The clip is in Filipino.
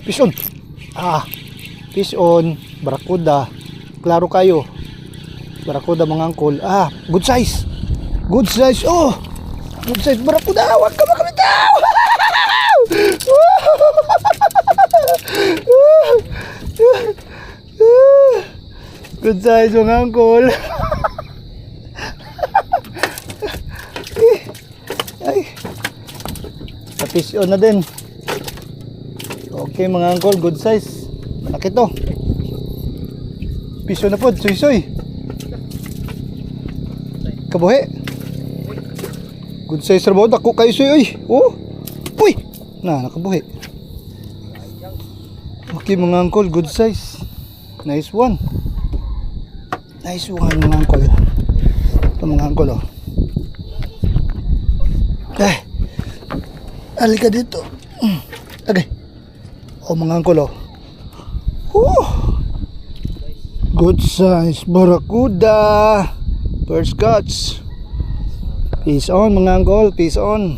Fish on. Fish on. Barakuda. Klaro kayo. Barakuda mga angkol. Good size. Good size. Oh. Good size barakuda. Huwag ka makamitaw. Good size mga angkol. Ay. Fish on na din. Okay mga angkol, good size. Malaki to. Fish on na po, soy-soy. Kabuhi. Good size rabaw, dako kayo soy. Oh. Uy. Nakabuhi. Okay mga angkol, good size. Nice one. Nice one mga angkol. Ito mga angkol oh. Halika dito. Okay. Mga angkol oh. Good size barakuda. First catch. Peace on mga angkol, peace on.